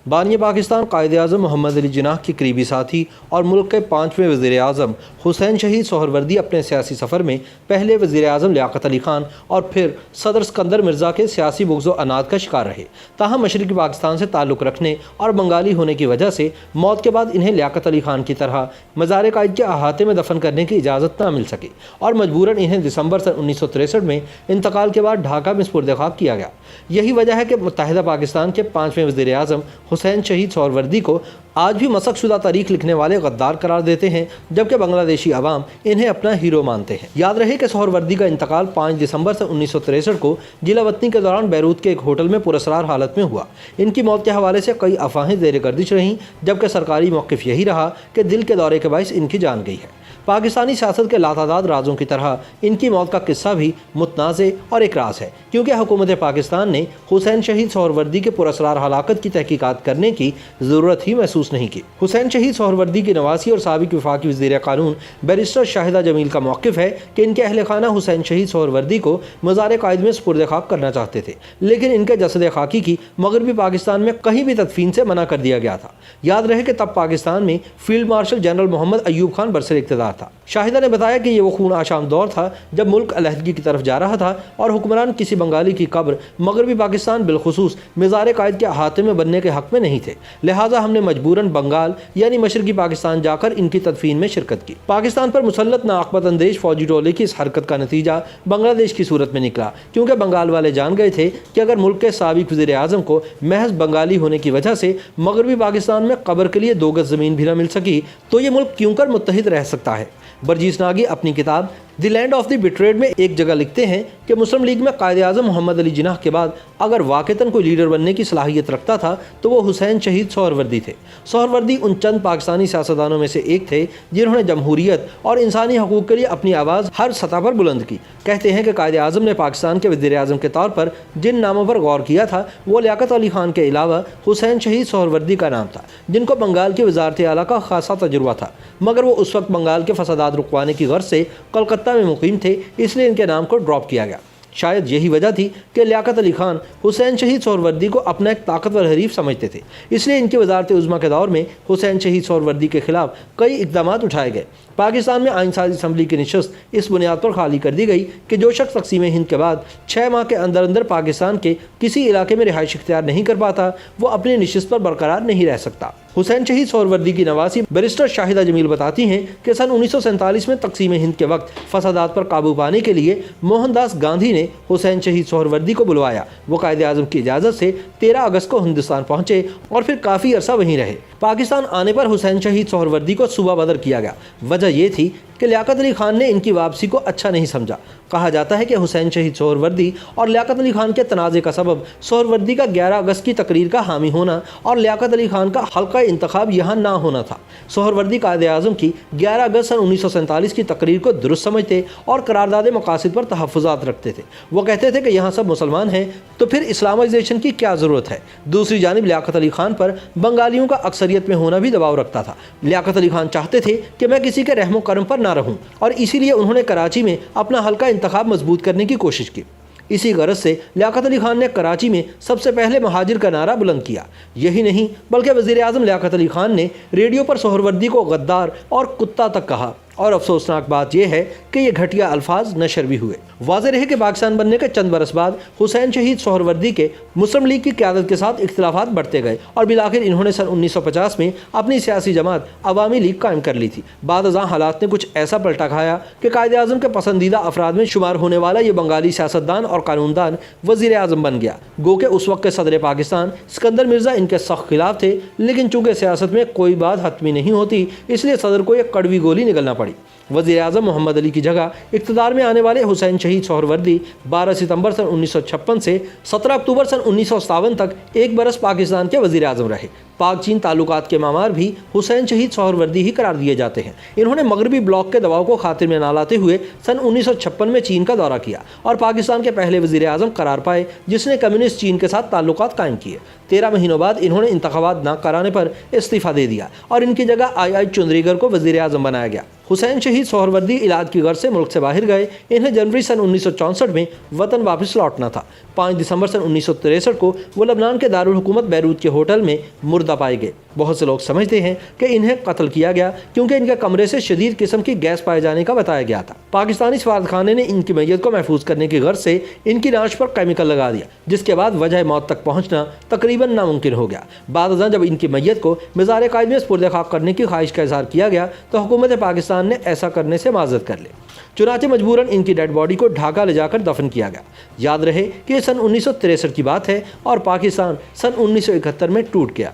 बानी पाकिस्तान कायद आज़म मोहम्मद अली जिन्नाह के करीबी साथी और मुल्क के 5वें वज़ीर आज़म हुसैन शहीद सोहरवर्दी अपने सियासी सफ़र में पहले वज़ीर आज़म लियाकत अली खान और फिर सदर सिकंदर मिर्ज़ा के सियासी बुग़्ज़ व अनाद का शिकार रहे। ताहम मशरक़ी पाकिस्तान से ताल्लुक़ रखने और बंगाली होने की वजह से मौत के बाद इन्हें लियाकत अली खान की तरह मज़ार कायद के अहाते में दफन करने की इजाज़त न मिल सकी और मजबूरन इन्हें दिसंबर सन 1963 में इंतकाल के बाद ढाका में सुपुर्द खाक किया गया। यही वजह है कि मुत्तहिदा पाकिस्तान के 5वें वज़ीर आज़म हुसैन शहीद सोहरवर्दी को आज भी मसक शुदा तारीख लिखने वाले गद्दार करार देते हैं, जबकि बांग्लादेशी अवाम इन्हें अपना हीरो मानते हैं। याद रहे कि सोहरवर्दी का इंतकाल 5 दिसंबर से 1963 को जिला वतनी के दौरान बैरूत के एक होटल में पुरस्कार हालत में हुआ। इनकी मौत के हवाले से कई अफवाहें ज़ेर गर्दिश रहीं, जबकि सरकारी मौक़िफ़ यही रहा कि दिल के दौरे के बाइस इनकी जान गई है। पाकिस्तानी सियासत के लातादाद राजों की तरह इनकी मौत का किस्सा भी मुतनाज़े और एक राज है, क्योंकि हुकूमत पाकिस्तान ने हुसैन शहीद सोहरवर्दी के पुरस्कार हलाकत की तहकीकात करने की ज़रूरत ही महसूस नहीं की। हुसैन शहीद सोहरवर्दी की नवासी और साबिक वफाकी वज़ीर क़ानून बैरिस्टर शाहिदा जमील का मौक़िफ़ है कि इनके अहल खाना हुसैन शहीद सोहरवर्दी को मज़ार कायद में सुपुर्द खाक करना चाहते थे, लेकिन इनके जसद खाकी की मगरबी पाकिस्तान में कहीं भी तदफीन से मना कर दिया गया था। याद रहे कि तब पाकिस्तान में field marshal general Mohammad Ayub Khan बरसर इक़्तिदार था। शाहिदा ने बताया कि ये वो खून आशाम दौर था जब मुल्क अलहदगी की तरफ जा रहा था और हुक्मरान किसी बंगाली की कब्र मगरबी पाकिस्तान बिलखुसूस मज़ार कायद के अहाते में बनने के हक़ में नहीं थे, लिहाजा हमने मजबूरन बंगाल यानी मशरक़ी पाकिस्तान जाकर इनकी तदफीन में शिरकत की। पाकिस्तान पर मुसल्लत नाअक़बत अंदेश फौजी टोले की इस हरकत का नतीजा बांग्लादेश की सूरत में निकला, क्योंकि बंगाल वाले जान गए थे कि अगर मुल्क के साबिक वज़ीर आज़म को महज बंगाली होने की वजह से मगरबी पाकिस्तान में कब्र के लिए 2 गज़ ज़मीन भी न मिल सकी तो ये मुल्क क्यों कर मुत्तहिद रह सकता है। बरजीस नागी अपनी किताब the land of the betrayed में एक जगह लिखते हैं कि मुस्लिम लीग में कायद आज़म मोहम्मद अली जिन्नाह के बाद अगर वाक़तन कोई लीडर बनने की सलाहियत रखता था तो वो हुसैन शहीद सोहरवर्दी थे। सोहरवर्दी उन चंद पाकिस्तानी सियासतदानों में से एक थे जिन्होंने जमहूरियत और इंसानी हकूक़ के लिए अपनी आवाज़ हर सतह पर बुलंद की। कहते हैं कि कायद आज़म ने पाकिस्तान के वज़ीर आज़म के तौर पर जिन नामों पर गौर किया था वो लियाकत अली खान के अलावा हुसैन शहीद सोहरवर्दी का नाम था, जिनको बंगाल की वज़ारत आला का खासा तजुर्बा था, मगर वो उस वक्त बंगाल के फसादात रुकवाने की गर्ज से कलकत्ता में मुकीम थे, इसलिए इनके नाम को ड्रॉप किया गया। शायद यही वजह थी कि लियाकत अली खान हुसैन शहीद सोहरवर्दी को अपना एक ताकतवर हरीफ समझते थे, इसलिए इनकी वज़ारत उज़्मा के दौर में हुसैन शहीद सोहरवर्दी के खिलाफ कई इक़दामात उठाए गए। पाकिस्तान में आइन साज़ी असम्बली की नशस्त इस बुनियाद पर खाली कर दी गई कि जो शख्स तक़सीम हिंद के बाद 6 माह के अंदर अंदर पाकिस्तान के किसी इलाके में रिहाइश इख्तियार नहीं कर पाता वो अपनी नशस्त पर बरकरार नहीं रह सकता। हुसैन शहीद सोहरवर्दी की नवासी बैरिस्टर शाहिदा जमील बताती हैं कि सन 1947 में तक़सीम हिंद के वक्त फसादात पर काबू पाने के लिए मोहनदास गांधी ने हुसैन शहीद सोहरवर्दी को बुलवाया। वो कायद आज़म की इजाज़त से 13 अगस्त को हिंदुस्तान पहुँचे और फिर काफ़ी अरसा वहीं रहे। पाकिस्तान आने पर हुसैन शहीद सोहरवर्दी को सूबा बदर किया गया। वजह ये थी कि लियाकत अली खान ने इनकी वापसी को अच्छा नहीं समझा। कहा जाता है कि हुसैन शहीद सोहरवर्दी और लियाकत अली खान के तनाज़े का सबब सोहरवर्दी का 11 अगस्त की तकरीर का हामी होना और लियाकत अली खान का हल्का इंतखाब यहाँ ना होना था। सोहरवर्दी कायद आज़म की 11 अगस्त सन 1947 की तकरीर को दुरुस्त समझते और करारदाद मकासिद पर तहफ़्फ़ुज़ात रखते थे। वो कहते थे कि यहाँ सब मुसलमान हैं तो फिर इस्लामाइजेशन की क्या ज़रूरत है। दूसरी जानिब लियाकत अली खान पर बंगालियों का अक्सरियत में होना भी दबाव रखता था। लियाकत अली खान चाहते थे कि मैं किसी के रहमो करम पर ना रहूं और इसीलिए उन्होंने कराची में अपना हल्का इंतखाब मजबूत करने की कोशिश की। इसी गरज से लियाकत अली खान ने कराची में सबसे पहले महाजिर का नारा बुलंद किया। यही नहीं बल्कि वज़ीर आज़म लियाकत अली खान ने रेडियो पर सोहरवर्दी को गद्दार और कुत्ता तक कहा और अफसोसनाक बात यह है कि ये घटिया अल्फाज नशर भी हुए। वाज़ेह रहे कि पाकिस्तान बनने के चंद बरस बाद हुसैन शहीद सोहरवर्दी के मुस्लिम लीग की क़यादत के साथ इख्तिलाफात बढ़ते गए और बिलाखिर इन्होंने सन 1950 में अपनी सियासी जमात अवामी लीग कायम कर ली थी। बाद-अज़ां हालात ने कुछ ऐसा पलटा खाया कि कायद आज़म के पसंदीदा अफराद में शुमार होने वाला ये बंगाली सियासतदान और कानूनदान वज़ीर आज़म बन गया। गो के उस वक्त के सदर पाकिस्तान सिकंदर मिर्ज़ा इनके सख्त खिलाफ थे, लेकिन चूँकि सियासत में कोई बात हतमी नहीं होती इसलिए सदर को एक कड़वी गोली निगलना पड़ी। वज़ीर आज़म मोहम्मद अली की जगह इक़्तिदार में आने वाले हुसैन शहीद सोहरवर्दी 12 सितंबर सन 1956 से 17 अक्टूबर सन 1957 तक एक बरस पाकिस्तान के वज़ीर आज़म रहे। पाक चीन ताल्लुकात के मामार भी हुसैन शहीद सोहरवर्दी ही करार दिए जाते हैं। इन्होंने मगरबी ब्लॉक के दबाव को खातिर में ना लाते हुए सन 1956 में चीन का दौरा किया और पाकिस्तान के पहले वज़ीर आज़म करार पाए जिसने कम्युनिस्ट चीन के साथ ताल्लुकात कायम किए। 13 महीनों बाद इन्होंने इंतखाबात न कराने पर इस्तीफ़ा दे दिया और इनकी जगह आई चुंदरीगर को वज़ीर आज़म बनाया गया। हुसैन शहीद सोहरवर्दी इलाज की गर्ज से मुल्क से बाहर गए। इन्हें जनवरी सन 1964 में वतन वापस लौटना था। 5 दिसंबर सन 1963 को वो लबनान के दारुल हुकूमत बैरूत के होटल में मुर्दा पाए गए। बहुत से लोग समझते हैं कि इन्हें कत्ल किया गया क्योंकि इनके कमरे से शदीद किस्म की गैस पाए जाने का बताया गया था। पाकिस्तानी सफारतखाने ने इनकी मैयत को महफूज करने की गर्ज से इनकी नाश पर केमिकल लगा दिया, जिसके बाद वजह मौत तक पहुंचना तकरीबन नामुमकिन हो गया। बाद जब इनकी मैयत को मज़ार कायद में सुपुर्द खाक करने की ख्वाहिश का इजहार किया गया तो हुकूमत पाकिस्तान ने ऐसा करने से माजरत कर ली। चुनांचे मजबूरन इनकी डेड बॉडी को ढाका ले जाकर दफन किया गया। याद रहे कि ये सन 1963 की बात है और पाकिस्तान सन 1971 में टूट गया।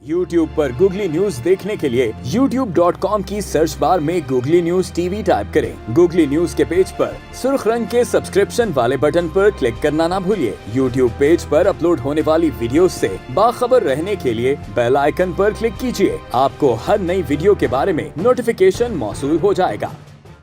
YouTube पर गूगली न्यूज देखने के लिए youtube.com की सर्च बार में गूगली न्यूज टीवी टाइप करें। गूगली न्यूज के पेज पर सुर्ख रंग के सब्सक्रिप्शन वाले बटन पर क्लिक करना ना भूलिए। YouTube पेज पर अपलोड होने वाली वीडियोस से बाखबर रहने के लिए बेल आइकन पर क्लिक कीजिए। आपको हर नई वीडियो के बारे में नोटिफिकेशन मौसूल हो जाएगा।